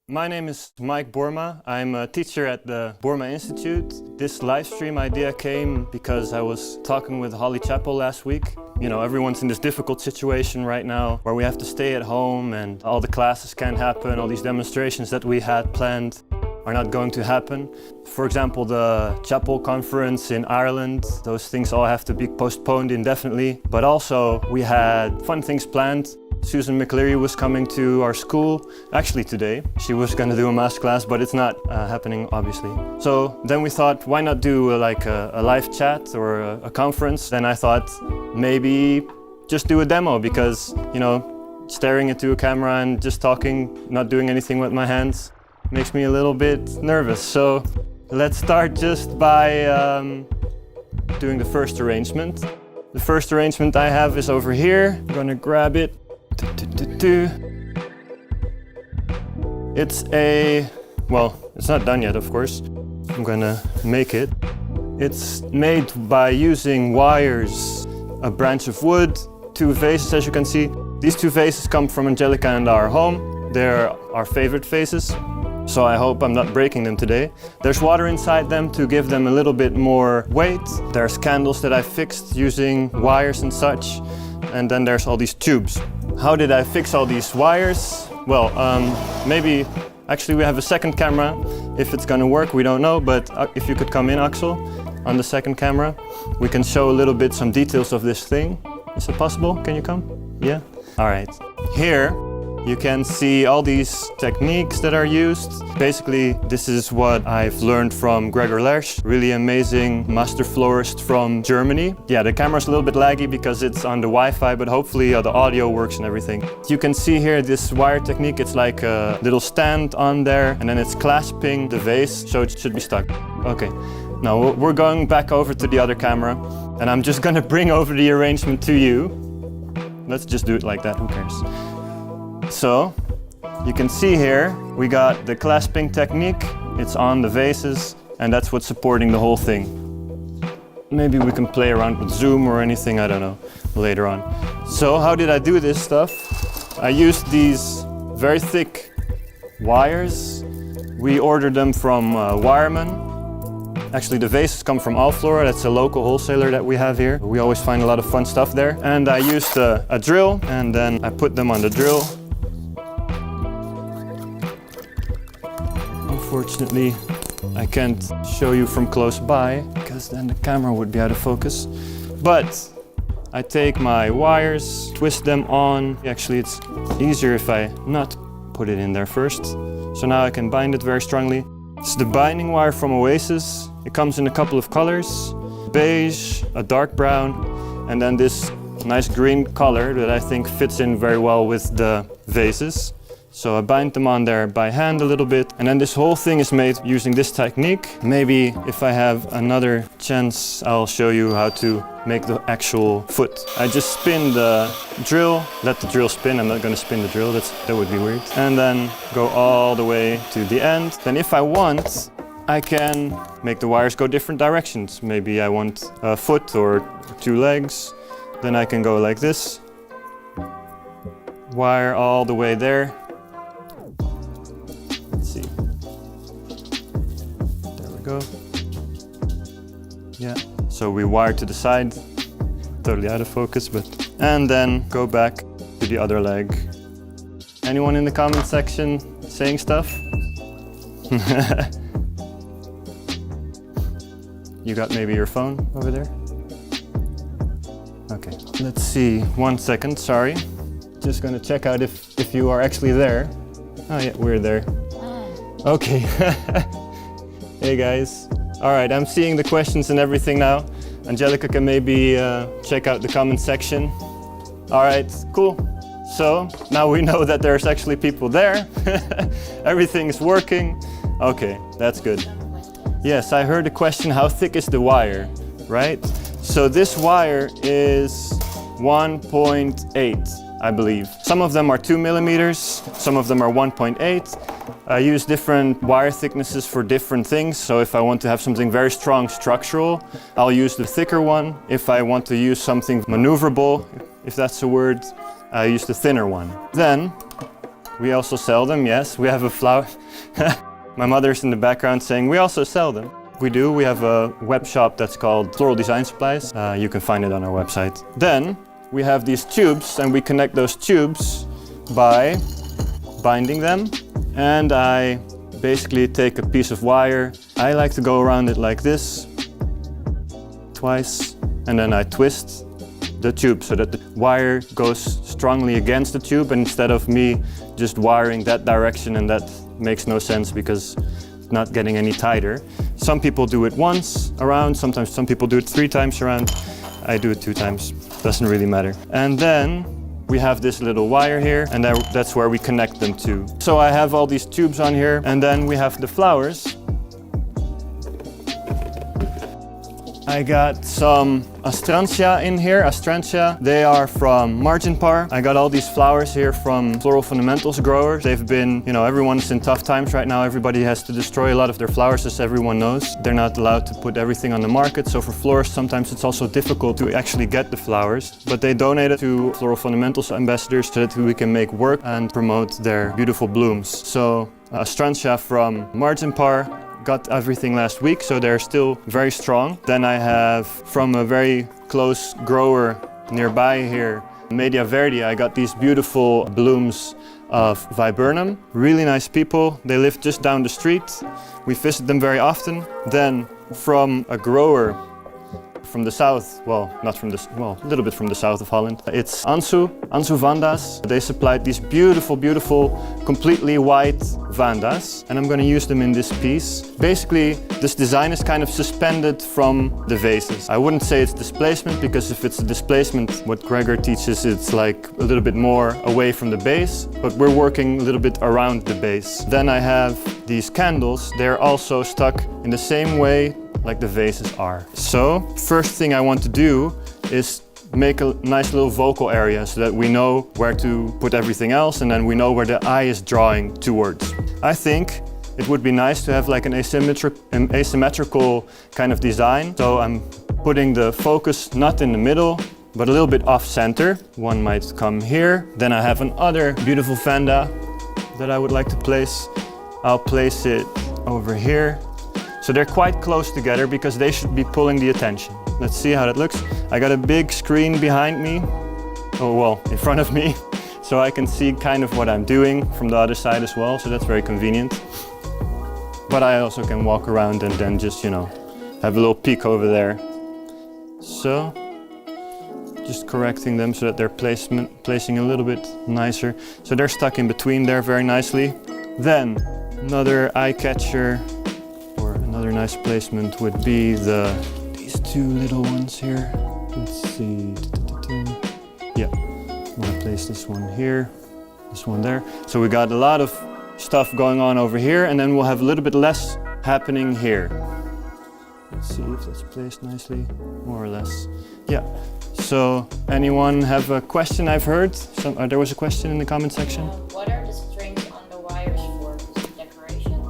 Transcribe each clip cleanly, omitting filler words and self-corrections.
My name is Mike Boerma. I'm a teacher at the Boerma Instituut. This live stream idea came because I was talking with Holly Chapel last week. You know, everyone's in this difficult situation right now where we have to stay at home and all the classes can't happen, all these demonstrations that we had planned are not going to happen. For example, the chapel conference in Ireland, those things all have to be postponed indefinitely. But also we had fun things planned. Susan McCleary was coming to our school, actually today. She was going to do a math class, but it's not happening, obviously. So then we thought, why not do a live chat or a conference? Then I thought, maybe just do a demo because, you know, staring into a camera and just talking, not doing anything with my hands, makes me a little bit nervous. So let's start just by doing the first arrangement. The first arrangement I have is over here. I'm gonna grab it. It's it's not done yet, of course. I'm gonna make it. It's made by using wires, a branch of wood, two vases, as you can see. These two vases come from Angelica and our home. They're our favorite vases, so I hope I'm not breaking them today. There's water inside them to give them a little bit more weight. There's candles that I fixed using wires and such. And then there's all these tubes. How did I fix all these wires? Well, maybe, actually we have a second camera. If it's gonna work, we don't know, but if you could come in, Axel, on the second camera, we can show a little bit some details of this thing. Is it possible? Can you come? Yeah? All right. Here, you can see all these techniques that are used. Basically, this is what I've learned from Gregor Lersch, really amazing master florist from Germany. Yeah, the camera's a little bit laggy because it's on the Wi-Fi, but hopefully the audio works and everything. You can see here this wire technique. It's like a little stand on there, and then it's clasping the vase, so it should be stuck. Okay, now we're going back over to the other camera, and I'm just gonna bring over the arrangement to you. Let's just do it like that, who cares? So, you can see here, we got the clasping technique, it's on the vases, and that's what's supporting the whole thing. Maybe we can play around with zoom or anything, I don't know, later on. So, how did I do this stuff? I used these very thick wires. We ordered them from Wireman. Actually, the vases come from Aalsmeer, that's a local wholesaler that we have here. We always find a lot of fun stuff there. And I used a drill, and then I put them on the drill. Unfortunately, I can't show you from close by because then the camera would be out of focus. But I take my wires, twist them on. Actually, it's easier if I not put it in there first. So now I can bind it very strongly. It's the binding wire from Oasis. It comes in a couple of colors, beige, a dark brown, and then this nice green color that I think fits in very well with the vases. So I bind them on there by hand a little bit, and then this whole thing is made using this technique. Maybe if I have another chance, I'll show you how to make the actual foot. I just spin the drill, let the drill spin. I'm not going to spin the drill, that would be weird. And then go all the way to the end. Then if I want, I can make the wires go different directions. Maybe I want a foot or two legs. Then I can go like this. Wire all the way there. Go. Yeah, so we wire to the side, totally out of focus, but and then go back to the other leg. Anyone in the comment section saying stuff? You got maybe your phone over there? Okay, let's see, 1 second, sorry. Just gonna check out if you are actually there. Oh yeah, we're there. Okay. Hey guys. Alright, I'm seeing the questions and everything now. Angelica can maybe check out the comment section. Alright, cool. So, now we know that there's actually people there. Everything is working. Okay, that's good. Yes, I heard a question, how thick is the wire, right? So this wire is 1.8, I believe. Some of them are 2 millimeters, some of them are 1.8. I use different wire thicknesses for different things. So if I want to have something very strong structural, I'll use the thicker one. If I want to use something maneuverable, if that's a word, I use the thinner one. Then We also sell them, yes. We have a flower. My mother's in the background saying we also sell them. We do. We have a web shop that's called Floral Design Supplies. You can find it on our website. Then we have these tubes, and we connect those tubes by binding them. And I basically take a piece of wire. I like to go around it like this, twice, and then I twist the tube so that the wire goes strongly against the tube, and instead of me just wiring that direction, and that makes no sense because it's not getting any tighter. Some people do it once around, sometimes some people do it 3 times around. I do it 2 times, doesn't really matter. And then we have this little wire here, and that's where we connect them to. So I have all these tubes on here, and then we have the flowers. I got some astrantia in here. Astrantia, they are from Marginpar. I got all these flowers here from Floral Fundamentals growers. They've been, you know, everyone's in tough times right now. Everybody has to destroy a lot of their flowers, as everyone knows. They're not allowed to put everything on the market. So for florists, sometimes it's also difficult to actually get the flowers. But they donated to Floral Fundamentals ambassadors so that we can make work and promote their beautiful blooms. So astrantia from Marginpar. Got everything last week, so they're still very strong. Then I have from a very close grower nearby here, Media Verde, I got these beautiful blooms of viburnum. Really nice people. They live just down the street. We visit them very often. Then from a grower from the south, well, not from the, well, a little bit from the south of Holland. It's Ansu Vandas. They supplied these beautiful, beautiful, completely white Vandas, and I'm going to use them in this piece. Basically, this design is kind of suspended from the vases. I wouldn't say it's displacement, because if it's a displacement, what Gregor teaches, it's like a little bit more away from the base, but we're working a little bit around the base. Then I have these candles. They're also stuck in the same way like the vases are. So, first thing I want to do is make a nice little vocal area so that we know where to put everything else, and then we know where the eye is drawing towards. I think it would be nice to have like an asymmetrical kind of design. So I'm putting the focus not in the middle, but a little bit off center. One might come here. Then I have another beautiful vanda that I would like to place. I'll place it over here. So they're quite close together because they should be pulling the attention. Let's see how that looks. I got a big screen behind me, oh well, in front of me, so I can see kind of what I'm doing from the other side as well, so that's very convenient. But I also can walk around and then just, you know, have a little peek over there. So, just correcting them so that they're placing a little bit nicer. So they're stuck in between there very nicely. Then, another eye catcher. Another nice placement would be these 2 little ones here. Let's see. Yeah, I'm gonna place this one here, this one there. So we got a lot of stuff going on over here, and then we'll have a little bit less happening here. Let's see if that's placed nicely, more or less. Yeah. So, anyone have a question? I've heard there was a question in the comment section. What are the strings on the wires for decoration?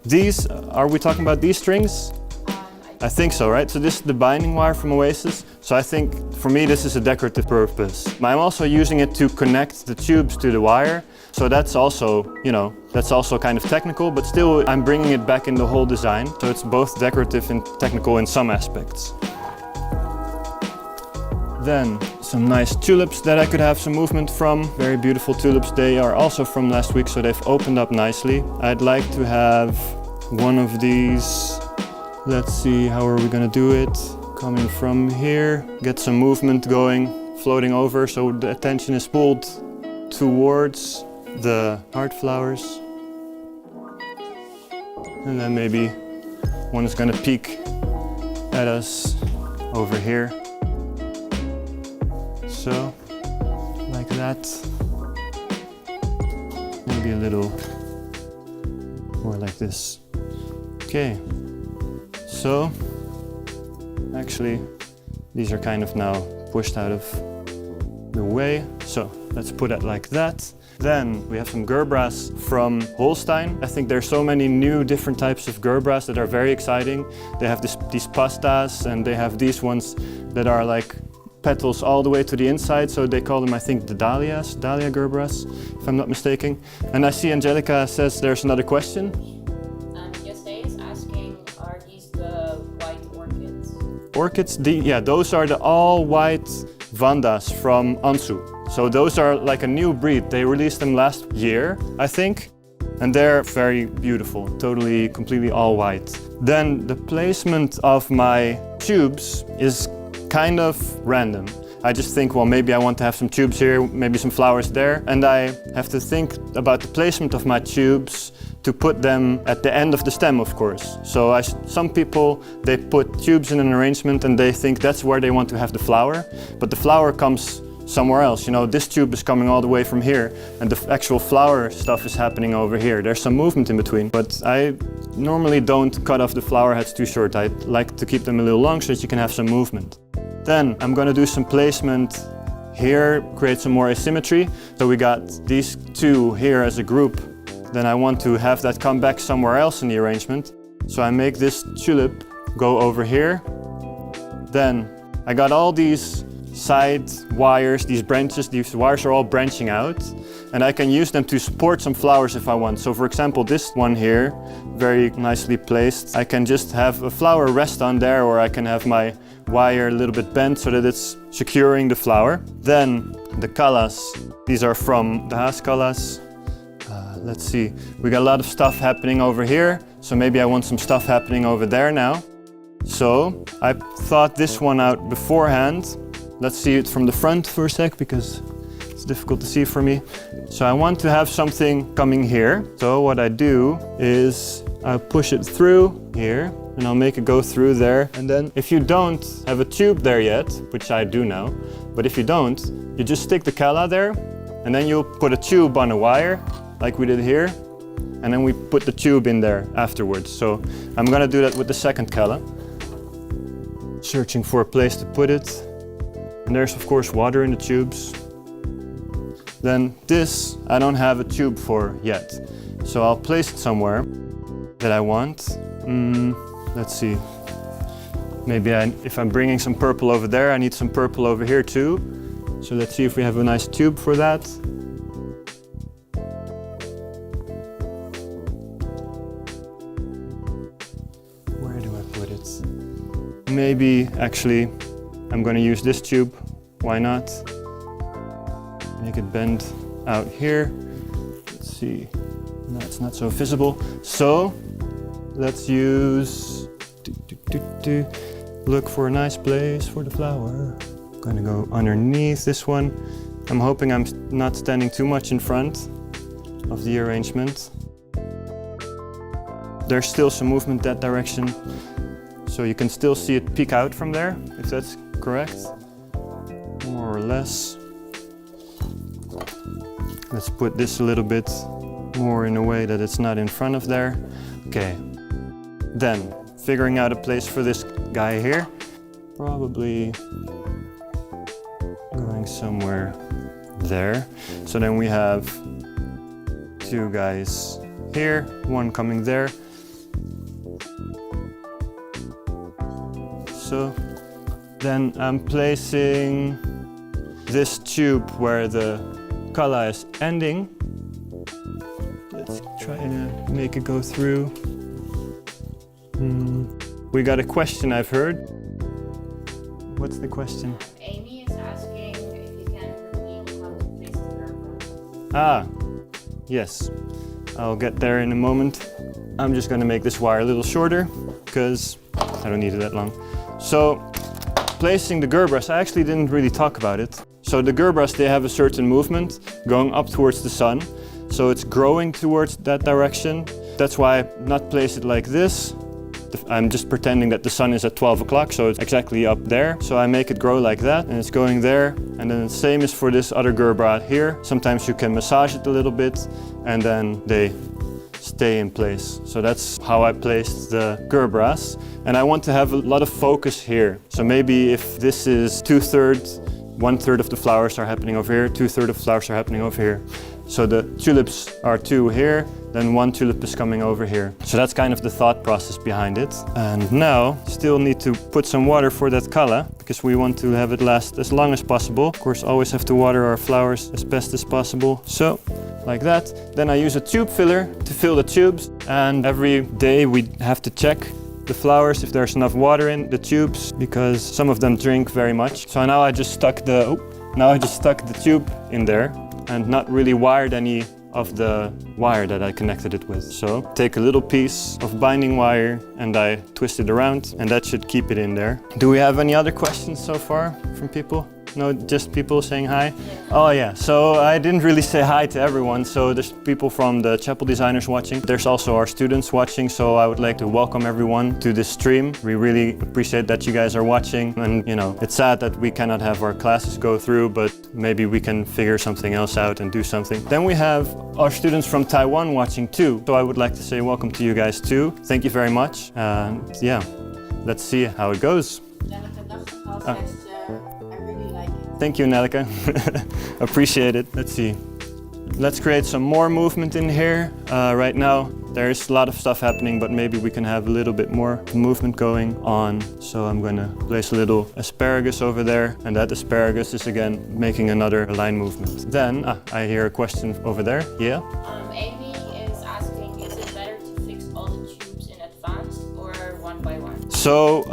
These, are we talking about these strings? I think so, right? So this is the binding wire from Oasis. So I think, for me, this is a decorative purpose. I'm also using it to connect the tubes to the wire. So that's also, you know, that's also kind of technical, but still I'm bringing it back in the whole design. So it's both decorative and technical in some aspects. Then some nice tulips that I could have some movement from. Very beautiful tulips. They are also from last week, so they've opened up nicely. I'd like to have one of these. Let's see, how are we gonna do it? Coming from here, get some movement going, floating over, so the attention is pulled towards the heart flowers. And then maybe one is gonna peek at us over here. So, like that. Maybe a little more like this. Okay. So, actually, these are kind of now pushed out of the way. So, let's put it like that. Then we have some gerbras from Holstein. I think there's so many new different types of gerbras that are very exciting. They have these pastas, and they have these ones that are like petals all the way to the inside, so they call them, I think, the Dahlia gerberas, if I'm not mistaken. And I see Angelica says there's another question. Jose is asking, are these the white orchids? Orchids, yeah, those are the all-white Vandas from Ansu. So those are like a new breed. They released them last year, I think. And they're very beautiful, totally, completely all white. Then the placement of my tubes is kind of random. I just think, well, maybe I want to have some tubes here, maybe some flowers there. And I have to think about the placement of my tubes to put them at the end of the stem, of course. So some people, they put tubes in an arrangement and they think that's where they want to have the flower. But the flower comes somewhere else. You know, this tube is coming all the way from here and the actual flower stuff is happening over here. There's some movement in between, but I normally don't cut off the flower heads too short. I like to keep them a little long so that you can have some movement. Then I'm going to do some placement here, create some more asymmetry. So we got these two here as a group. Then I want to have that come back somewhere else in the arrangement. So I make this tulip go over here. Then I got all these side wires, these branches, these wires are all branching out. And I can use them to support some flowers if I want. So for example, this one here, very nicely placed. I can just have a flower rest on there, or I can have my wire a little bit bent so that it's securing the flower. Then the callas, these are from the Vase callas. Let's see, we got a lot of stuff happening over here. So maybe I want some stuff happening over there now. So I thought this one out beforehand. Let's see it from the front for a sec because it's difficult to see for me. So I want to have something coming here. So what I do is I push it through here and I'll make it go through there. And then if you don't have a tube there yet, which I do now, but if you don't, you just stick the calla there and then you'll put a tube on a wire like we did here. And then we put the tube in there afterwards. So I'm gonna do that with the second calla. Searching for a place to put it. And there's of course water in the tubes. Then this I don't have a tube for yet. So I'll place it somewhere that I want. Let's see. Maybe if I'm bringing some purple over there, I need some purple over here too. So let's see if we have a nice tube for that. Where do I put it? Maybe actually I'm going to use this tube. Why not? Make it bend out here. Let's see. No, it's not so visible. So let's use. Look for a nice place for the flower. I'm going to go underneath this one. I'm hoping I'm not standing too much in front of the arrangement. There's still some movement that direction. So you can still see it peek out from there, if that's correct, more or less. Let's put this a little bit more in a way that it's not in front of there. Okay, then figuring out a place for this guy here. Probably going somewhere there. So then we have two guys here, one coming there. So then I'm placing this tube where the calla is ending. Let's try to make it go through. We got a question I've heard. What's the question? Amy is asking if you can repeat how to place the gerberas. Ah, yes. I'll get there in a moment. I'm just going to make this wire a little shorter because I don't need it that long. So, placing the gerberas, I actually didn't really talk about it. So the gerberas, they have a certain movement going up towards the sun. So it's growing towards that direction. That's why I not place it like this. I'm just pretending that the sun is at 12 o'clock, so it's exactly up there. So I make it grow like that, and it's going there. And then the same is for this other gerbera here. Sometimes you can massage it a little bit, and then they stay in place. So that's how I placed the gerberas. And I want to have a lot of focus here. So maybe if this is 2/3, 1/3 of the flowers are happening over here, 2/3 of the flowers are happening over here. So the tulips are 2 here, then 1 tulip is coming over here. So that's kind of the thought process behind it. And now, still need to put some water for that color, because we want to have it last as long as possible. Of course, always have to water our flowers as best as possible. So, like that. Then I use a tube filler to fill the tubes, and every day we have to check the flowers if there's enough water in the tubes, because some of them drink very much. So now I just stuck the tube in there and not really wired any of the wire that I connected it with. So take a little piece of binding wire and I twist it around, and that should keep it in there. Do we have any other questions so far from people? No, just people saying hi? Yeah. Oh yeah, so I didn't really say hi to everyone. So there's people from the chapel designers watching. There's also our students watching, so I would like to welcome everyone to this stream. We really appreciate that you guys are watching, and you know, it's sad that we cannot have our classes go through, but maybe we can figure something else out and do something. Then we have our students from Taiwan watching too. So I would like to say welcome to you guys too. Thank you very much. Yeah, let's see how it goes. Thank you, Nelleke. Appreciate it. Let's see. Let's create some more movement in here. Right now, there's a lot of stuff happening, but maybe we can have a little bit more movement going on. So I'm gonna place a little asparagus over there, and that asparagus is again making another line movement. Then, I hear a question over there. Yeah? Amy is asking, is it better to fix all the tubes in advance or one by one? So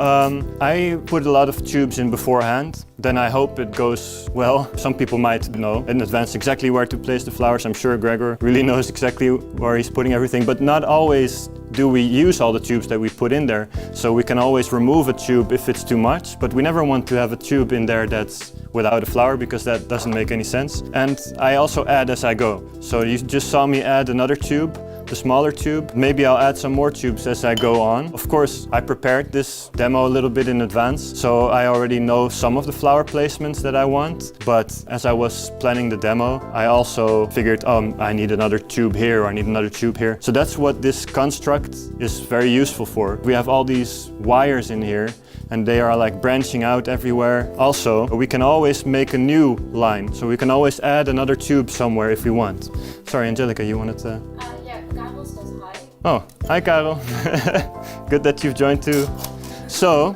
I put a lot of tubes in beforehand. Then I hope it goes well. Some people might know in advance exactly where to place the flowers. I'm sure Gregor really knows exactly where he's putting everything, but not always do we use all the tubes that we put in there. So we can always remove a tube if it's too much, but we never want to have a tube in there that's without a flower, because that doesn't make any sense. And I also add as I go. So you just saw me add another tube, the smaller tube. Maybe I'll add some more tubes as I go on. Of course, I prepared this demo a little bit in advance, so I already know some of the flower placements that I want. But as I was planning the demo, I also figured, I need another tube here, or I need another tube here. So that's what this construct is very useful for. We have all these wires in here, and they are like branching out everywhere. Also, we can always make a new line, so we can always add another tube somewhere if we want. Sorry, Angelica, you wanted to? Yeah, Karel says hi. Oh, hi Karel. Good that you've joined too. So,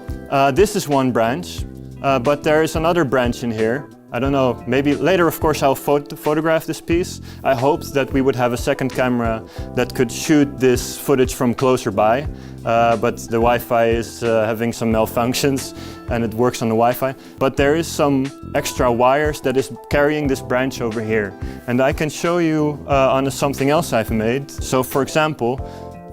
this is one branch, but there is another branch in here. I don't know, maybe later of course I'll photograph this piece. I hoped that we would have a second camera that could shoot this footage from closer by, but the Wi-Fi is having some malfunctions and it works on the Wi-Fi. But there is some extra wires that is carrying this branch over here. And I can show you on something else I've made. So for example,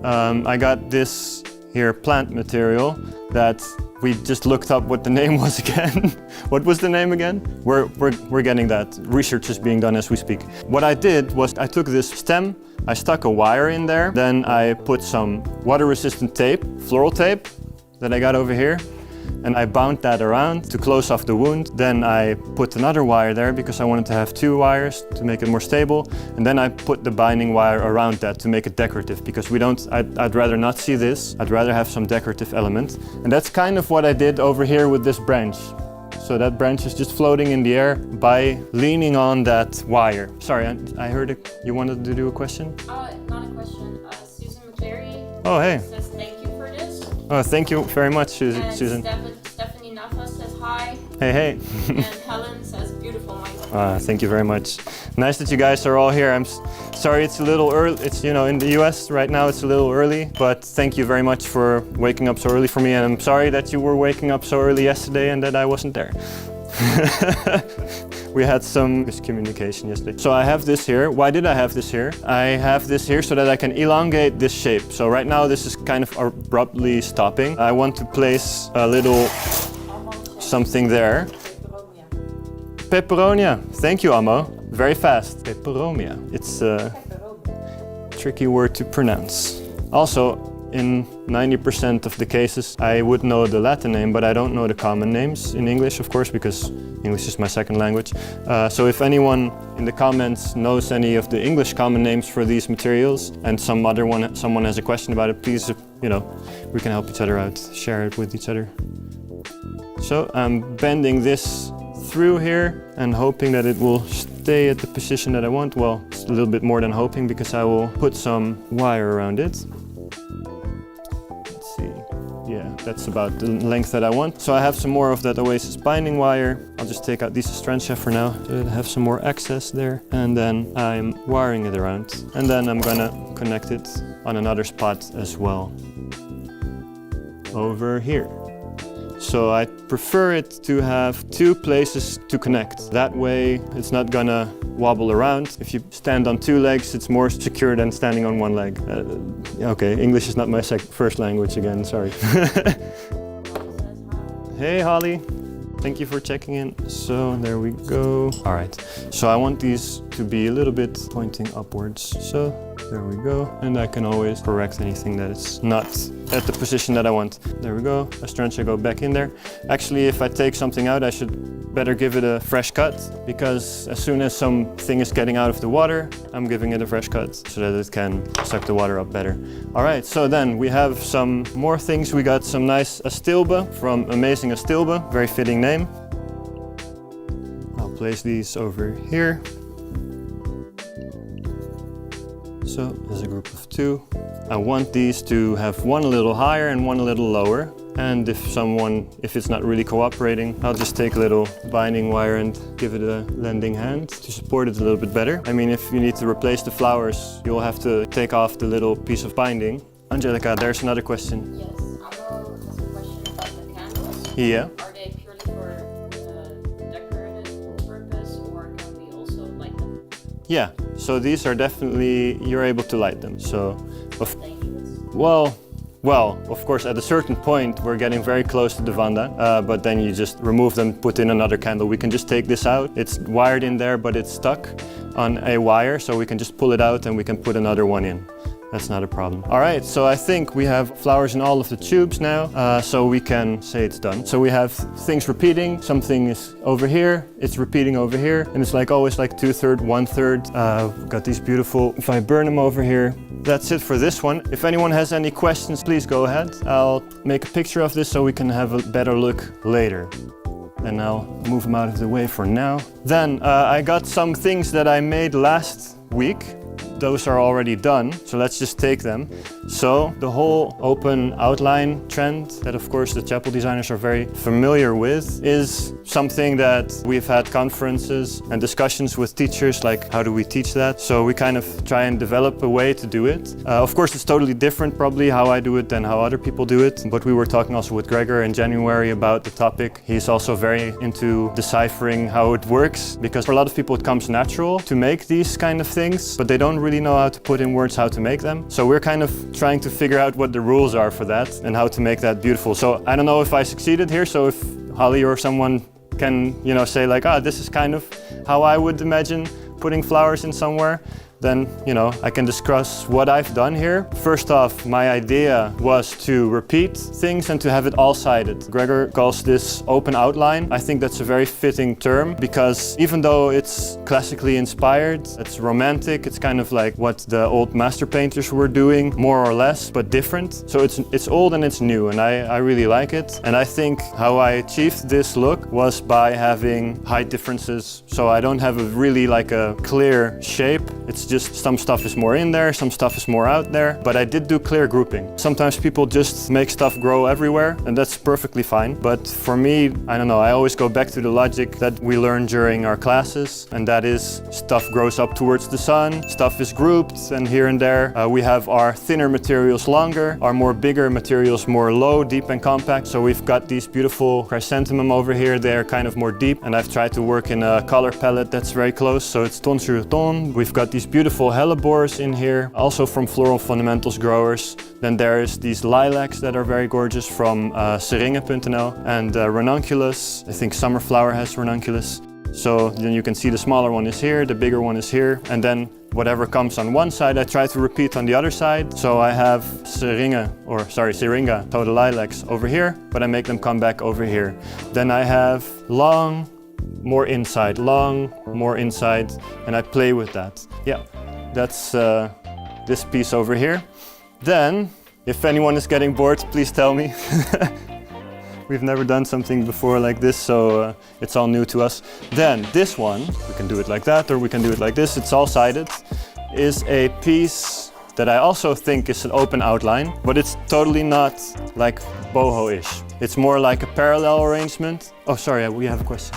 I got this here plant material that we just looked up what the name was again. What was the name again? We're getting that. Research is being done as we speak. What I did was I took this stem, I stuck a wire in there, then I put some water-resistant tape, floral tape, that I got over here, and I bound that around to close off the wound. Then I put another wire there because I wanted to have 2 wires to make it more stable. And then I put the binding wire around that to make it decorative, because I'd rather not see this. I'd rather have some decorative element. And that's kind of what I did over here with this branch. So that branch is just floating in the air by leaning on that wire. Sorry, I heard you wanted to do a question? Not a question. Susan McCleary says thank you for this. Oh, thank you very much, Susan. Stephanie Nafa says hi. Hey, hey. And Helen says beautiful, Mike. Thank you very much. Nice that you guys are all here. I'm sorry it's a little early. It's, you know, in the US right now it's a little early, but thank you very much for waking up so early for me. And I'm sorry that you were waking up so early yesterday and that I wasn't there. We had some miscommunication yesterday. So I have this here. Why did I have this here? I have this here so that I can elongate this shape. So right now this is kind of abruptly stopping. I want to place a little something there. Peperonia. Thank you, Amo. Very fast. Peperomia. It's a tricky word to pronounce. Also, in 90% of the cases, I would know the Latin name, but I don't know the common names in English, of course, because English is my second language. So if anyone in the comments knows any of the English common names for these materials, and someone has a question about it, please, you know, we can help each other out, share it with each other. So I'm bending this through here and hoping that it will stay at the position that I want. Well, it's a little bit more than hoping because I will put some wire around it. Let's see. Yeah, that's about the length that I want. So I have some more of that Oasis binding wire. I'll just take out these strands for now to have some more access there. And then I'm wiring it around. And then I'm gonna connect it on another spot as well. Over here. So I prefer it to have 2 places to connect. That way it's not gonna wobble around. If you stand on 2 legs, it's more secure than standing on 1 leg. Okay, English is not my first language again, sorry. Hey Holly, thank you for checking in. So there we go. All right, so I want these to be a little bit pointing upwards. So there we go. And I can always correct anything that is not at the position that I want. There we go. A strand should go back in there. Actually, if I take something out, I should better give it a fresh cut, because as soon as something is getting out of the water, I'm giving it a fresh cut so that it can suck the water up better. All right, so then we have some more things. We got some nice astilbe from Amazing Astilbe, very fitting name. I'll place these over here. So as a group of 2. I want these to have one a little higher and one a little lower. And if it's not really cooperating, I'll just take a little binding wire and give it a lending hand to support it a little bit better. I mean, if you need to replace the flowers, you'll have to take off the little piece of binding. Angelica, there's another question. Yes, Amro has a question about the candles. Yeah. Are they purely for decorative purpose, or can we also light them? Yeah, so these are definitely, you're able to light them. So, well, of course, at a certain point, we're getting very close to the Vanda, but then you just remove them, put in another candle. We can just take this out. It's wired in there, but it's stuck on a wire, so we can just pull it out and we can put another one in. That's not a problem. All right, so I think we have flowers in all of the tubes now, so we can say it's done. So we have things repeating, something is over here, it's repeating over here, and it's like always like 2/3, 1/3. We've got these beautiful viburnum over here. That's it for this one. If anyone has any questions, please go ahead. I'll make a picture of this so we can have a better look later. And I'll move them out of the way for now. Then I got some things that I made last week. Those are already done, so let's just take them. So the whole open outline trend that of course the chapel designers are very familiar with is something that we've had conferences and discussions with teachers, like how do we teach that? So we kind of try and develop a way to do it. Of course it's totally different probably how I do it than how other people do it, but we were talking also with Gregor in January about the topic. He's also very into deciphering how it works, because for a lot of people it comes natural to make these kind of things, but they don't really know how to put in words how to make them. So we're kind of trying to figure out what the rules are for that and how to make that beautiful. So I don't know if I succeeded here, so if Holly or someone can, say like, this is kind of how I would imagine putting flowers in somewhere, then, I can discuss what I've done here. First off, my idea was to repeat things and to have it all-sided. Gregor calls this open outline. I think that's a very fitting term, because even though it's classically inspired, it's romantic, it's kind of like what the old master painters were doing, more or less, but different. So it's old and it's new, and I really like it. And I think how I achieved this look was by having height differences. So I don't have really like a clear shape. It's just some stuff is more in there, some stuff is more out there, but I did do clear grouping. Sometimes people just make stuff grow everywhere, and that's perfectly fine. But for me, I don't know, I always go back to the logic that we learned during our classes, and that is stuff grows up towards the sun, stuff is grouped, and here and there we have our thinner materials longer, our more bigger materials more low, deep and compact. So we've got these beautiful chrysanthemum over here, they're kind of more deep, and I've tried to work in a color palette that's very close, so it's ton sur ton. We've got these beautiful hellebores in here, also from Floral Fundamentals growers. Then there's these lilacs that are very gorgeous from seringe.nl, and ranunculus. I think Summerflower has ranunculus. So then you can see the smaller one is here, the bigger one is here, and then whatever comes on one side I try to repeat on the other side. So I have syringa total lilacs over here, but I make them come back over here. Then I have long, more inside, long, more inside, and I play with that. Yeah, that's this piece over here. Then, if anyone is getting bored, please tell me. We've never done something before like this, so it's all new to us. Then this one, we can do it like that or we can do it like this, it's all sided, is a piece that I also think is an open outline, but it's totally not like boho-ish. It's more like a parallel arrangement. Oh, sorry, we have a question.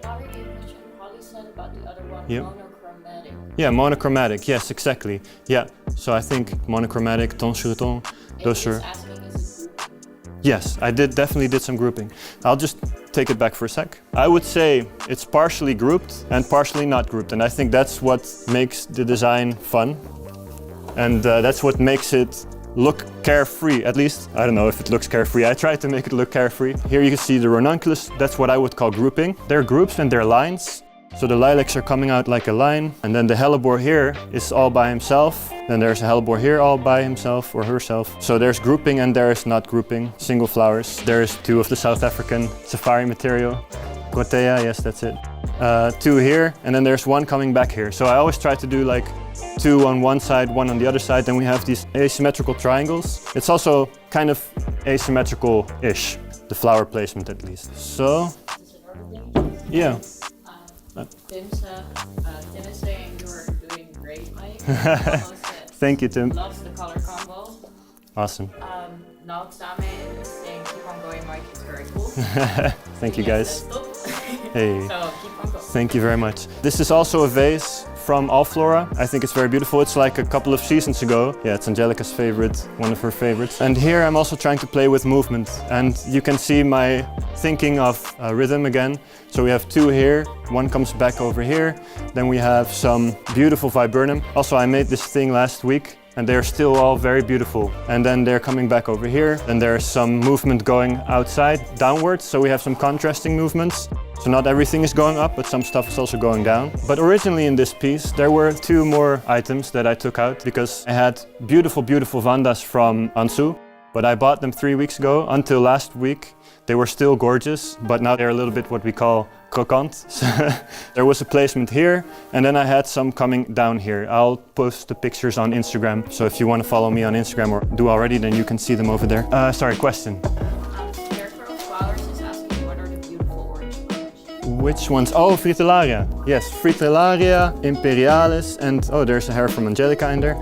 Not really a question. Holly said about the other one, Yep. monochromatic. Yeah, monochromatic, yes, exactly. Yeah, so I think monochromatic, ton sur ton, those are... Asking, is it grouping? Yes, I definitely did some grouping. I'll just take it back for a sec. I would say it's partially grouped and partially not grouped, and I think that's what makes the design fun. And that's what makes it look carefree, at least. I don't know if it looks carefree. I tried to make it look carefree. Here you can see the ranunculus. That's what I would call grouping. They're groups and they're lines. So the lilacs are coming out like a line. And then the hellebore here is all by himself. Then there's a hellebore here all by himself or herself. So there's grouping and there's not grouping. Single flowers. There's two of the South African safari material. Cotea, yes, that's it. Two here, and then there's one coming back here. So I always try to do like two on one side, one on the other side. Then we have these asymmetrical triangles. It's also kind of asymmetrical-ish, the flower placement at least. So, yeah. Tim is saying you're doing great, Mike. Thank you, Tim. Loves the color combo. Awesome. Now Same is saying keep on going, Mike. It's very cool. Thank you, guys. Hey. So keep on going. Thank you very much. This is also a vase from Alflora. I think it's very beautiful. It's like a couple of seasons ago. Yeah, it's Angelica's favorite, one of her favorites. And here I'm also trying to play with movement. And you can see my thinking of rhythm again. So we have two here, one comes back over here. Then we have some beautiful viburnum. Also, I made this thing last week, and they're still all very beautiful. And then they're coming back over here, and there's some movement going outside, downwards, so we have some contrasting movements. So not everything is going up, but some stuff is also going down. But originally in this piece, there were two more items that I took out because I had beautiful, beautiful vandas from Ansu, but I bought them 3 weeks ago. Until last week, they were still gorgeous, but now they're a little bit what we call croquant. So there was a placement here, and then I had some coming down here. I'll post the pictures on Instagram, so if you want to follow me on Instagram or do already, then you can see them over there. Sorry, question. Scarecrow Flowers is asking what are the beautiful orange colors? Which ones? Oh, Fritillaria. Yes, Fritillaria, Imperialis, and oh, there's a hair from Angelica in there.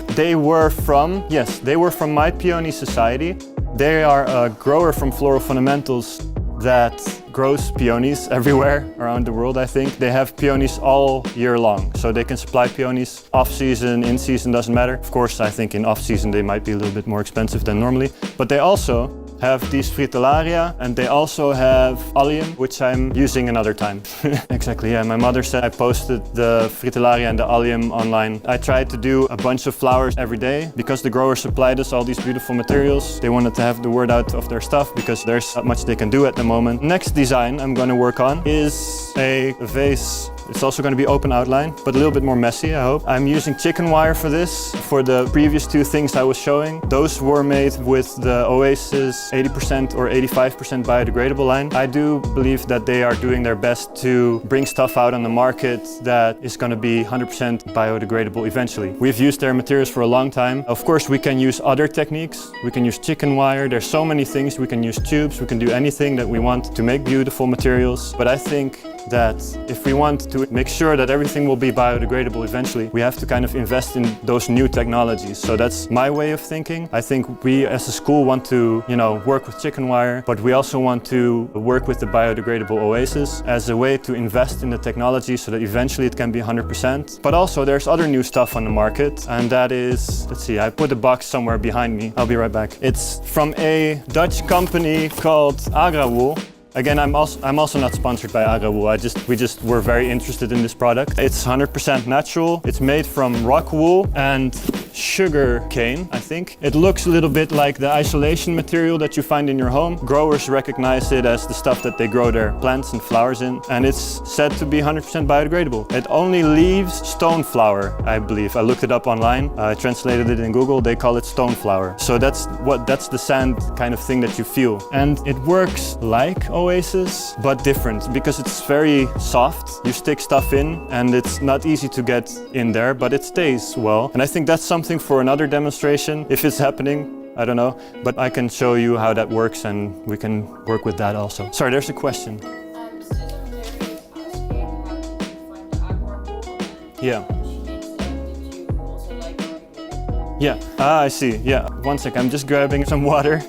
They were from, yes, they were from My Peony Society. They are a grower from Floral Fundamentals that grows peonies everywhere around the world, I think. They have peonies all year long, so they can supply peonies off-season, in-season, doesn't matter. Of course, I think in off-season they might be a little bit more expensive than normally, but they also have these Fritillaria, and they also have Allium, which I'm using another time. Exactly, yeah, my mother said I posted the Fritillaria and the Allium online. I tried to do a bunch of flowers every day because the growers supplied us all these beautiful materials. They wanted to have the word out of their stuff because there's not much they can do at the moment. Next design I'm going to work on is a vase. It's also going to be open outline, but a little bit more messy, I hope. I'm using chicken wire for this. For the previous two things I was showing, those were made with the Oasis 80% or 85% biodegradable line. I do believe that they are doing their best to bring stuff out on the market that is going to be 100% biodegradable eventually. We've used their materials for a long time. Of course, we can use other techniques. We can use chicken wire. There's so many things. We can use tubes. We can do anything that we want to make beautiful materials. But I think that if we want to make sure that everything will be biodegradable eventually, we have to kind of invest in those new technologies. So that's my way of thinking. I think we as a school want to, work with chicken wire, but we also want to work with the biodegradable Oasis as a way to invest in the technology so that eventually it can be 100%. But also there's other new stuff on the market, and that is, let's see, I put a box somewhere behind me. I'll be right back. It's from a Dutch company called AgraWool. Again, I'm also not sponsored by AgraWool. We just were very interested in this product. It's 100% natural. It's made from rock wool and sugar cane, I think. It looks a little bit like the isolation material that you find in your home. Growers recognize it as the stuff that they grow their plants and flowers in, and it's said to be 100% biodegradable. It only leaves stone flower, I believe. I looked it up online. I translated it in Google. They call it stone flower. So that's the sand kind of thing that you feel. And it works like Oasis, but different because it's very soft. You stick stuff in and it's not easy to get in there, but it stays well. And I think that's something for another demonstration, if it's happening. I don't know. But I can show you how that works and we can work with that also. Sorry, there's a question. Susan Mary is asking how did you find the aqua wool? Yeah. She means did you also like it? Yeah, I see. Yeah, one sec, I'm just grabbing some water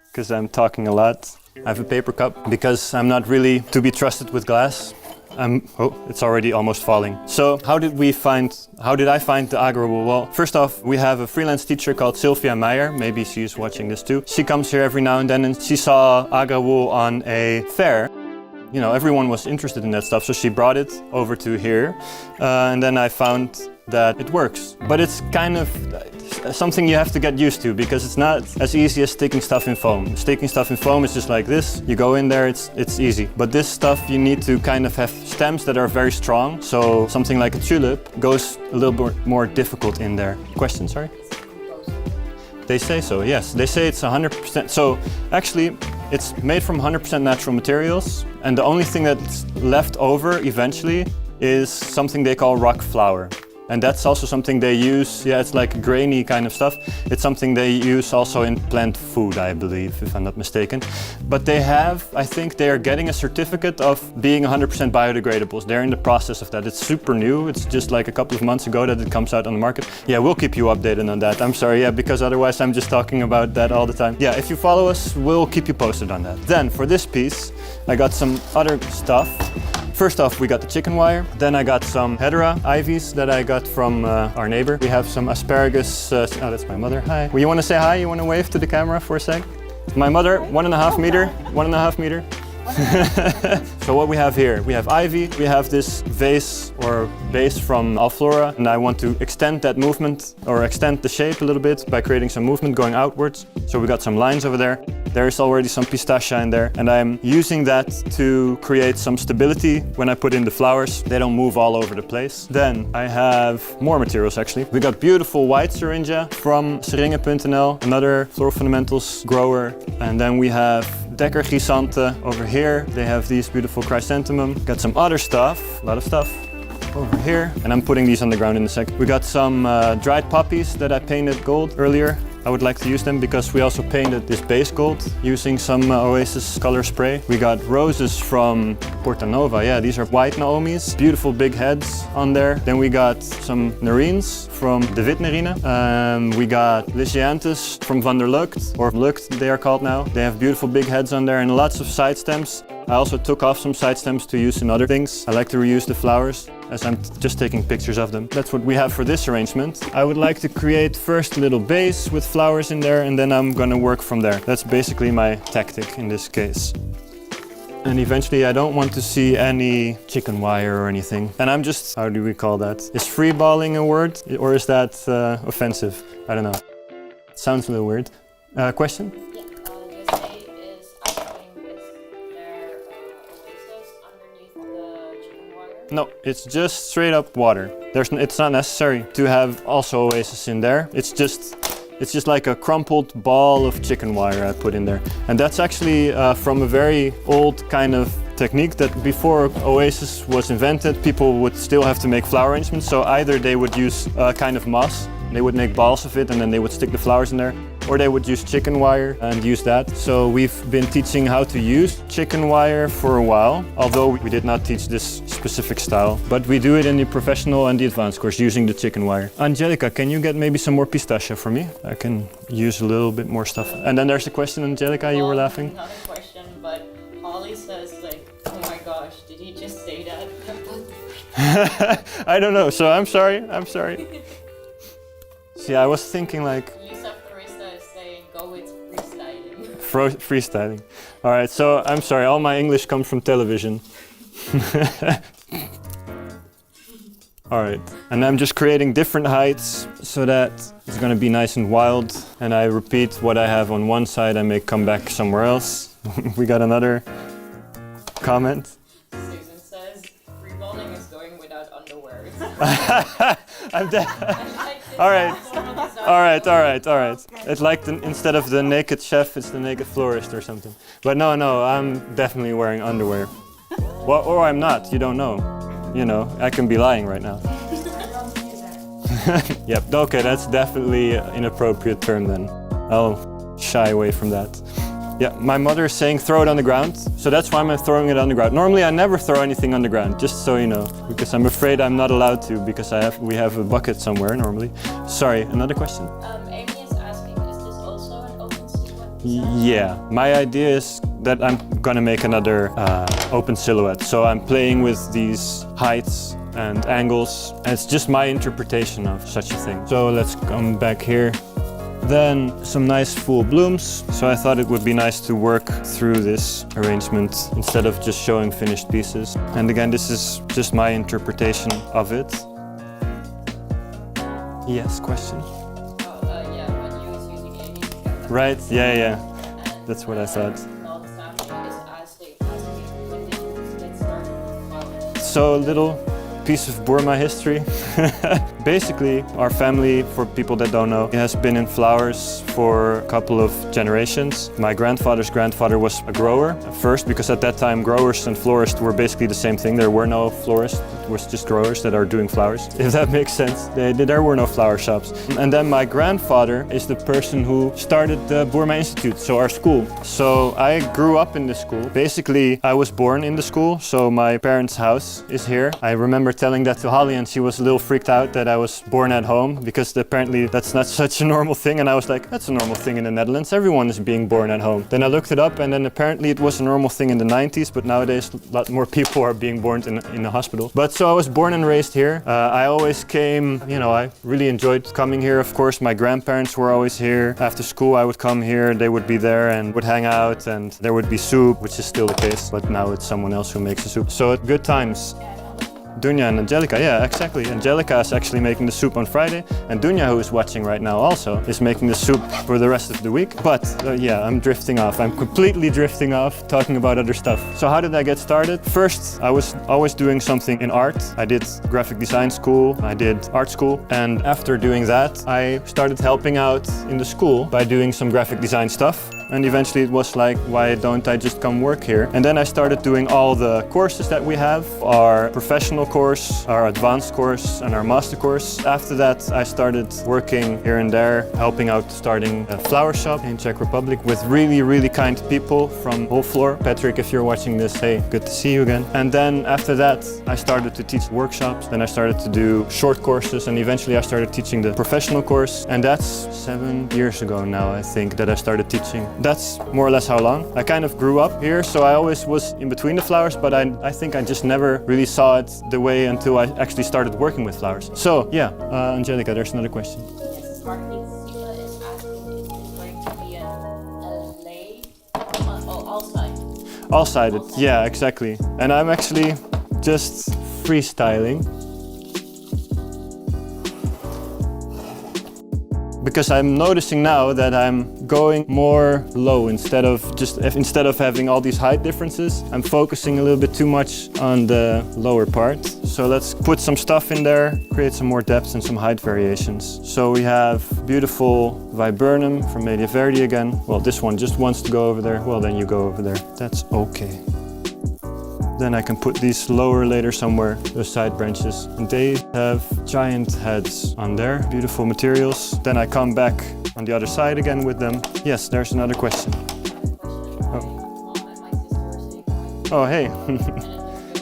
because I'm talking a lot. I have a paper cup because I'm not really to be trusted with glass. Oh, it's already almost falling. So how did I find the agro wool? Well, first off, we have a freelance teacher called Sylvia Meijer. Maybe she's watching this too. She comes here every now and then and she saw agro wool on a fair. You know, everyone was interested in that stuff, so she brought it over to here. And then I found that it works. But it's kind of something you have to get used to because it's not as easy as sticking stuff in foam. Sticking stuff in foam is just like this. You go in there, it's easy. But this stuff you need to kind of have stems that are very strong. So something like a tulip goes a little bit more difficult in there. Question, sorry? They say so, yes. They say it's 100%. So actually, it's made from 100% natural materials. And the only thing that's left over eventually is something they call rock flour. And that's also something they use, yeah, it's like grainy kind of stuff. It's something they use also in plant food, I believe, if I'm not mistaken. But they have, I think they are getting a certificate of being 100% biodegradable. They're in the process of that. It's super new. It's just like a couple of months ago that it comes out on the market. Yeah, we'll keep you updated on that. I'm sorry, yeah, because otherwise I'm just talking about that all the time. Yeah, if you follow us, we'll keep you posted on that. Then for this piece, I got some other stuff. First off, we got the chicken wire. Then I got some hedera ivies that I got from our neighbor. We have some asparagus. Oh, that's my mother. Hi. Well, you want to say hi? You want to wave to the camera for a sec? My mother, 1.5 meter. 1.5 meter. So what we have here, we have ivy, we have this vase or base from Alflora, and I want to extend that movement or extend the shape a little bit by creating some movement going outwards. So we got some lines over there. There is already some pistacia in there, and I'm using that to create some stability when I put in the flowers. They don't move all over the place. Then I have more materials actually. We got beautiful white syringa from seringen.nl, another Floral Fundamentals grower. And then we have Dekker Gisante over here. They have these beautiful chrysanthemum. Got some other stuff, a lot of stuff over here. And I'm putting these on the ground in a sec. We got some dried poppies that I painted gold earlier. I would like to use them because we also painted this base gold using some Oasis color spray. We got roses from Porta Nova. Yeah, these are white Naomi's. Beautiful big heads on there. Then we got some Nerines from De Wit Nerine. We got Lysianthus from Van der Lucht, or Lucht they are called now. They have beautiful big heads on there and lots of side stems. I also took off some side stems to use in other things. I like to reuse the flowers as I'm just taking pictures of them. That's what we have for this arrangement. I would like to create first a little base with flowers in there and then I'm gonna work from there. That's basically my tactic in this case. And eventually I don't want to see any chicken wire or anything. And I'm just, how do we call that? Is freeballing a word or is that offensive? I don't know. It sounds a little weird. Question? Yeah, USA is asking, is there oasis underneath the chicken wire? No, it's just straight up water. It's not necessary to have also oasis in there. It's just like a crumpled ball of chicken wire I put in there. And that's actually from a very old kind of technique that before Oasis was invented, people would still have to make flower arrangements. So either they would use a kind of moss, they would make balls of it and then they would stick the flowers in there, or they would use chicken wire and use that. So we've been teaching how to use chicken wire for a while, although we did not teach this specific style, but we do it in the professional and the advanced course using the chicken wire. Angelica, can you get maybe some more pistacia for me? I can use a little bit more stuff. And then there's a question, Angelica, you were laughing? Not a question, but Holly says like, oh my gosh, did he just say that? I don't know, so I'm sorry. See, I was thinking like... Lisa Florista is saying, go with freestyling. Freestyling. All right, so I'm sorry, all my English comes from television. All right, and I'm just creating different heights so that it's gonna be nice and wild. And I repeat what I have on one side, I may come back somewhere else. We got another comment. Susan says, freeballing is going without underwear. All right. It's like instead of the naked chef, it's the naked florist or something. But no, I'm definitely wearing underwear. Well, or I'm not, you don't know. You know, I can be lying right now. Yep, okay, that's definitely an inappropriate term then. I'll shy away from that. Yeah, my mother is saying throw it on the ground, so that's why I'm throwing it on the ground. Normally I never throw anything on the ground, just so you know, because I'm afraid I'm not allowed to, because we have a bucket somewhere normally. Sorry, another question? Amy is asking, is this also an open silhouette? Yeah, my idea is that I'm gonna make another open silhouette. So I'm playing with these heights and angles, and it's just my interpretation of such a thing. So let's come back here. Then some nice full blooms. So I thought it would be nice to work through this arrangement instead of just showing finished pieces. And again, this is just my interpretation of it. Yes, question? Yeah, when you was using Amy's camera. Right, yeah. That's what I thought. So a little piece of Boerma history. Basically, our family, for people that don't know, has been in flowers for a couple of generations. My grandfather's grandfather was a grower at first, because at that time growers and florists were basically the same thing. There were no florists, it was just growers that are doing flowers, if that makes sense. There were no flower shops. And then my grandfather is the person who started the Boerma Instituut, so our school. So I grew up in the school. Basically, I was born in the school, so my parents' house is here. I remember telling that to Holly, and she was a little freaked out that I was born at home, because apparently that's not such a normal thing. And I was like, that's a normal thing in the Netherlands. Everyone is being born at home. Then I looked it up, and then apparently it was a normal thing in the 90s, but nowadays a lot more people are being born in the hospital. But so I was born and raised here. I always came, I really enjoyed coming here. Of course, my grandparents were always here. After school, I would come here, they would be there and would hang out, and there would be soup, which is still the case, but now it's someone else who makes the soup. So good times. Dunya and Angelica, yeah, exactly. Angelica is actually making the soup on Friday, and Dunya, who is watching right now also, is making the soup for the rest of the week. But yeah, I'm drifting off. I'm completely drifting off, talking about other stuff. So how did I get started? First, I was always doing something in art. I did graphic design school, I did art school, and after doing that, I started helping out in the school by doing some graphic design stuff. And eventually it was like, why don't I just come work here? And then I started doing all the courses that we have, our professional course, our advanced course, and our master course. After that, I started working here and there, helping out starting a flower shop in Czech Republic with really, really kind people from whole floor. Patrick, if you're watching this, hey, good to see you again. And then after that, I started to teach workshops. Then I started to do short courses, and eventually I started teaching the professional course. And that's 7 years ago now, I think, that I started teaching. That's more or less how long. I kind of grew up here, so I always was in between the flowers, but I think I just never really saw it the way until I actually started working with flowers. So yeah, Angelica, there's another question. Yes, Marketing Siva is asking if it's going to be a lay, all-sided. All-sided, yeah, exactly. And I'm actually just freestyling. Because I'm noticing now that I'm going more low instead of having all these height differences. I'm focusing a little bit too much on the lower part. So let's put some stuff in there, create some more depth and some height variations. So we have beautiful viburnum from Media Verde again. Well, this one just wants to go over there. Well, then you go over there. That's okay. Then I can put these lower later somewhere, those side branches. And they have giant heads on there, beautiful materials. Then I come back on the other side again with them. Yes, there's another question. Oh, hey.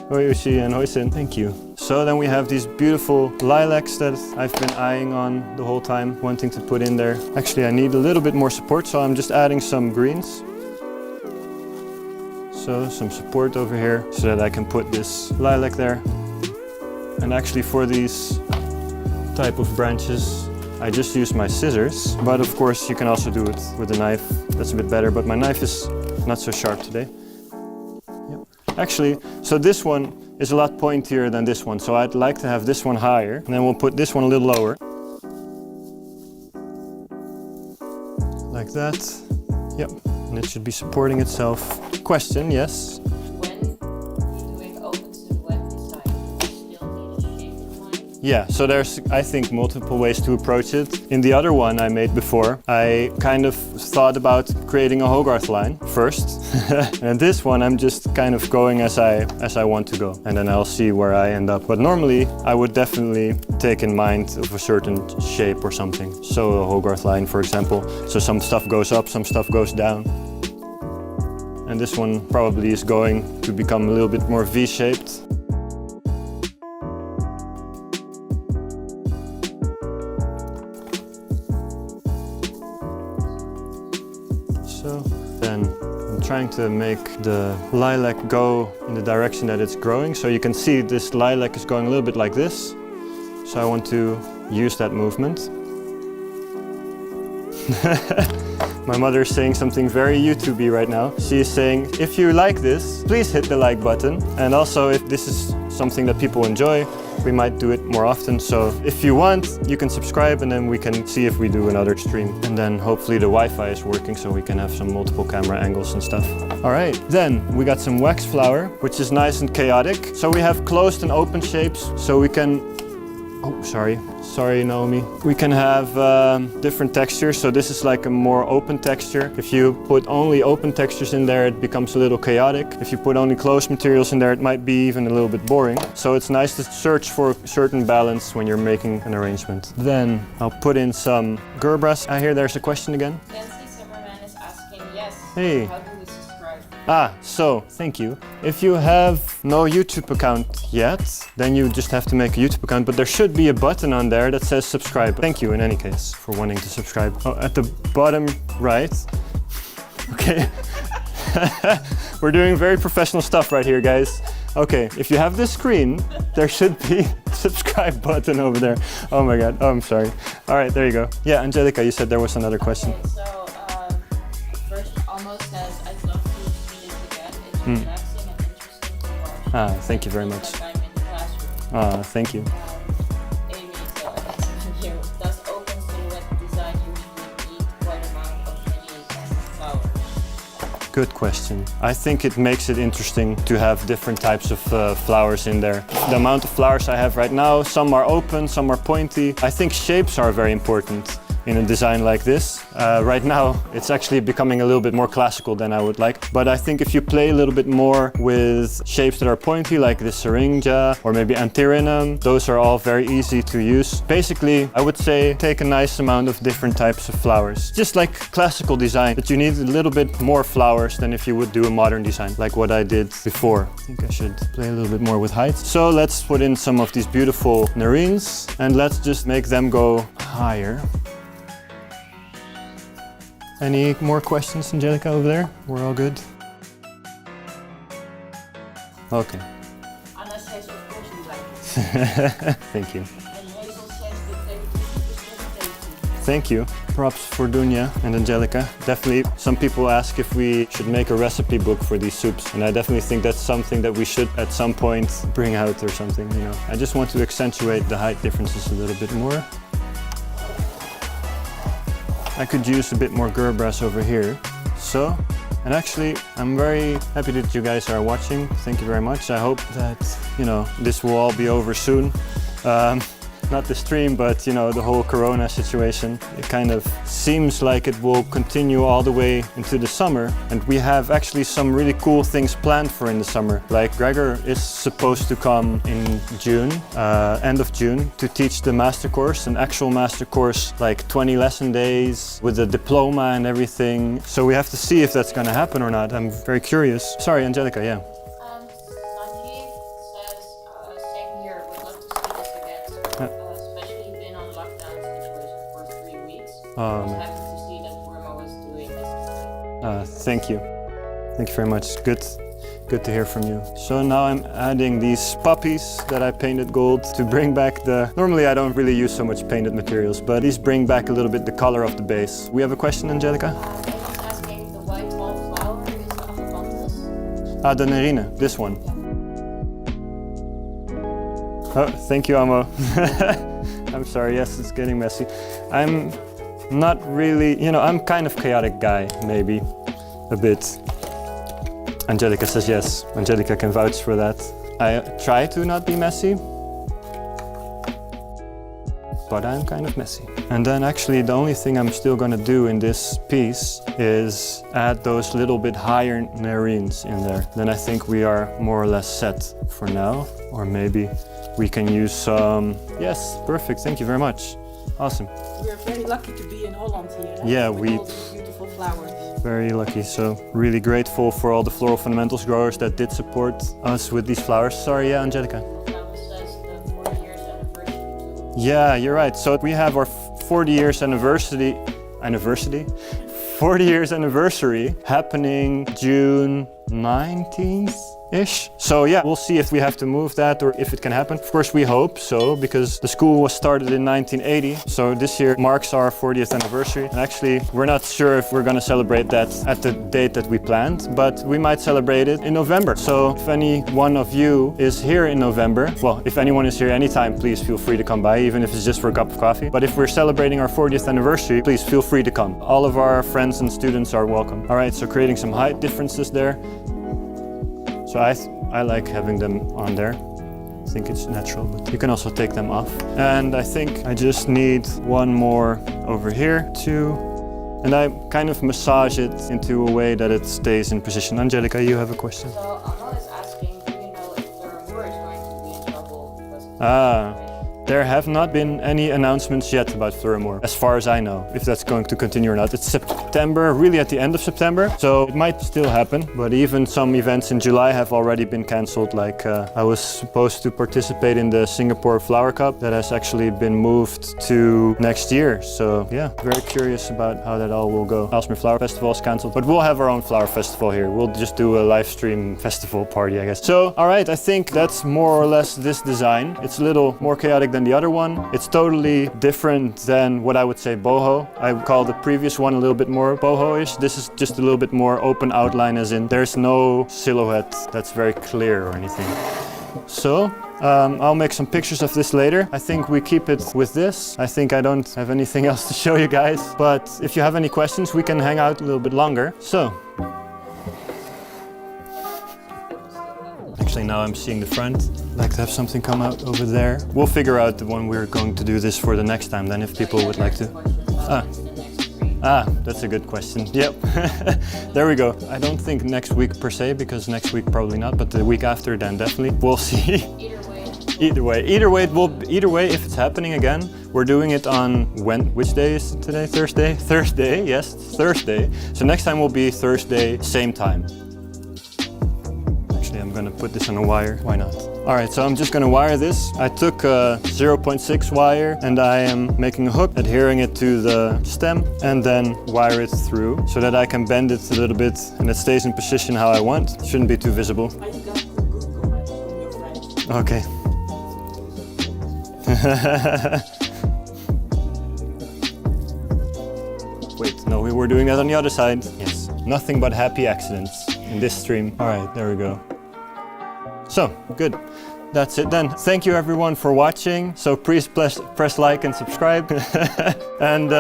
Hoi Ushi and Hoisin, thank you. So then we have these beautiful lilacs that I've been eyeing on the whole time, wanting to put in there. Actually, I need a little bit more support, so I'm just adding some greens. So some support over here so that I can put this lilac there. And actually for these type of branches, I just use my scissors. But of course you can also do it with a knife. That's a bit better, but my knife is not so sharp today. Yep. Actually, so this one is a lot pointier than this one. So I'd like to have this one higher, and then we'll put this one a little lower. Like that. Yep. And it should be supporting itself. Question, yes? When doing open silhouette design, do you still need a shape in mind? Yeah, so there's, I think, multiple ways to approach it. In the other one I made before, I kind of thought about creating a Hogarth line first. And this one I'm just kind of going as I want to go. And then I'll see where I end up. But normally I would definitely take in mind of a certain shape or something. So a Hogarth line, for example. So some stuff goes up, some stuff goes down. And this one probably is going to become a little bit more V-shaped. So then I'm trying to make the lilac go in the direction that it's growing. So you can see this lilac is going a little bit like this. So I want to use that movement. My mother is saying something very YouTubey right now. She is saying, if you like this, please hit the like button. And also, if this is something that people enjoy, we might do it more often. So if you want, you can subscribe and then we can see if we do another stream. And then hopefully the Wi-Fi is working so we can have some multiple camera angles and stuff. All right, then we got some wax flower, which is nice and chaotic. So we have closed and open shapes, so we can, oh, sorry, Naomi. We can have different textures. So this is like a more open texture. If you put only open textures in there, it becomes a little chaotic. If you put only closed materials in there, it might be even a little bit boring. So it's nice to search for a certain balance when you're making an arrangement. Then I'll put in some gerbras. I hear there's a question again. Nancy Zimmerman is asking, yes, hey. How do we subscribe? So thank you. If you have no YouTube account yet, then you just have to make a YouTube account, but there should be a button on there that says subscribe. Thank you in any case for wanting to subscribe. Oh, at the bottom right. Okay. We're doing very professional stuff right here, guys. Okay, if you have this screen, there should be a subscribe button over there. Oh my God, oh, I'm sorry. All right, there you go. Yeah, Angelica, you said there was another question. Okay, so first almost says, I'd love to meet it again. It's relaxing and interesting to watch. Ah, thank you very much. Like I'm in the classroom. Thank you. Amy, so I'm asking you, does open silhouette design usually need quite amount of many flowers? Good question. I think it makes it interesting to have different types of flowers in there. The amount of flowers I have right now, some are open, some are pointy. I think shapes are very important in a design like this. Right now, it's actually becoming a little bit more classical than I would like. But I think if you play a little bit more with shapes that are pointy, like the syringa or maybe antirrhinum, those are all very easy to use. Basically, I would say take a nice amount of different types of flowers. Just like classical design, but you need a little bit more flowers than if you would do a modern design, like what I did before. I think I should play a little bit more with height. So let's put in some of these beautiful nerines and let's just make them go higher. Any more questions, Angelica, over there? We're all good? Okay. Anna says, of course we like it. Thank you. And Hazel says that they tasty. Thank you. Props for Dunya and Angelica. Definitely, some people ask if we should make a recipe book for these soups. And I definitely think that's something that we should at some point bring out or something, you know. I just want to accentuate the height differences a little bit more. I could use a bit more gerbras over here. So, and actually, I'm very happy that you guys are watching. Thank you very much. I hope that, you know, this will all be over soon. Not the stream, but, you know, the whole Corona situation. It kind of seems like it will continue all the way into the summer. And we have actually some really cool things planned for in the summer. Like Gregor is supposed to come in June, end of June, to teach the master course, an actual master course, like 20 lesson days with a diploma and everything. So we have to see if that's going to happen or not. I'm very curious. Sorry, Angelica, yeah. Sanjeev says, same here, would love to see this again. Especially been on lockdown situation for 3 weeks. I was happy to see that Boerma was doing this. Thank you. Thank you very much. Good to hear from you. So now I'm adding these puppies that I painted gold to bring back the... Normally I don't really use so much painted materials, but these bring back a little bit the color of the base. We have a question, Angelica? Someone's asking, the white wallflower is the Avanthus? The nerine, this one. Oh, thank you, Amo. I'm sorry, yes, it's getting messy. I'm not really, you know, I'm kind of chaotic guy, maybe, a bit. Angelica says yes. Angelica can vouch for that. I try to not be messy. but I'm kind of messy. And then actually the only thing I'm still gonna do in this piece is add those little bit higher nerines in there. Then I think we are more or less set for now. Or maybe we can use some... Yes, perfect, thank you very much. Awesome. We are very lucky to be in Holland here. Yeah, with all these beautiful flowers. Very lucky, so really grateful for all the Floral Fundamentals growers that did support us with these flowers. Sorry, yeah, Angelica. Yeah, you're right. So we have our 40 years anniversary 40 years anniversary happening June 19th-ish. So yeah, we'll see if we have to move that or if it can happen. Of course we hope so, because the school was started in 1980. So this year marks our 40th anniversary. And actually, we're not sure if we're gonna celebrate that at the date that we planned, but we might celebrate it in November. So if any one of you is here in November, well, if anyone is here anytime, please feel free to come by, even if it's just for a cup of coffee. But if we're celebrating our 40th anniversary, please feel free to come. All of our friends and students are welcome. All right, so creating some height differences there. So I like having them on there. I think it's natural, but you can also take them off. And I think I just need one more over here too. And I kind of massage it into a way that it stays in position. Angelica, you have a question? So Amal is asking, do you know if Floral is going to be in trouble? There have not been any announcements yet about Floral, as far as I know, if that's going to continue or not. It's September, really at the end of September, so it might still happen. But even some events in July have already been cancelled. Like I was supposed to participate in the Singapore Flower Cup that has actually been moved to next year. So yeah, very curious about how that all will go. Aalsmeer Flower Festival is cancelled, but we'll have our own flower festival here. We'll just do a live stream festival party, I guess. So, all right, I think that's more or less this design. It's a little more chaotic than the other one. It's totally different than what I would say boho. I would call the previous one a little bit more boho-ish. This is just a little bit more open outline, as in there's no silhouette that's very clear or anything. So I'll make some pictures of this later. I think we keep it with this. I think I don't have anything else to show you guys, but if you have any questions, we can hang out a little bit longer. So actually, now I'm seeing the front. I'd like to have something come out over there. We'll figure out the one we're going to do this for the next time then, if people would like to. That's a good question. Yep. There we go. I don't think next week per se, because next week probably not, but the week after then definitely. We'll see. Either way, if it's happening again, we're doing it on which day is it today? Thursday? Thursday, yes, Thursday. So next time will be Thursday, same time. I'm gonna put this on a wire, why not? All right, so I'm just gonna wire this. I took a 0.6 wire and I am making a hook, adhering it to the stem, and then wire it through so that I can bend it a little bit and it stays in position how I want. It shouldn't be too visible. Okay. Wait, no, we were doing that on the other side. Yes, nothing but happy accidents in this stream. All right, there we go. So, good. That's it then. Thank you everyone for watching. So please press like and subscribe. And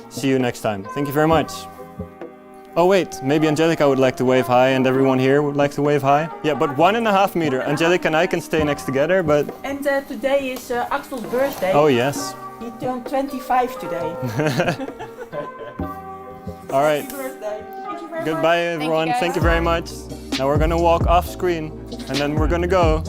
see you next time. Thank you very much. Oh wait, maybe Angelica would like to wave hi and everyone here would like to wave hi. Yeah, but 1.5 meters. Angelica and I can stay next together, but... And today is Axel's birthday. Oh yes. He turned 25 today. All right. Happy birthday. Thank you very Goodbye much. everyone. Thank you very much. Now we're gonna walk off screen and then we're gonna go.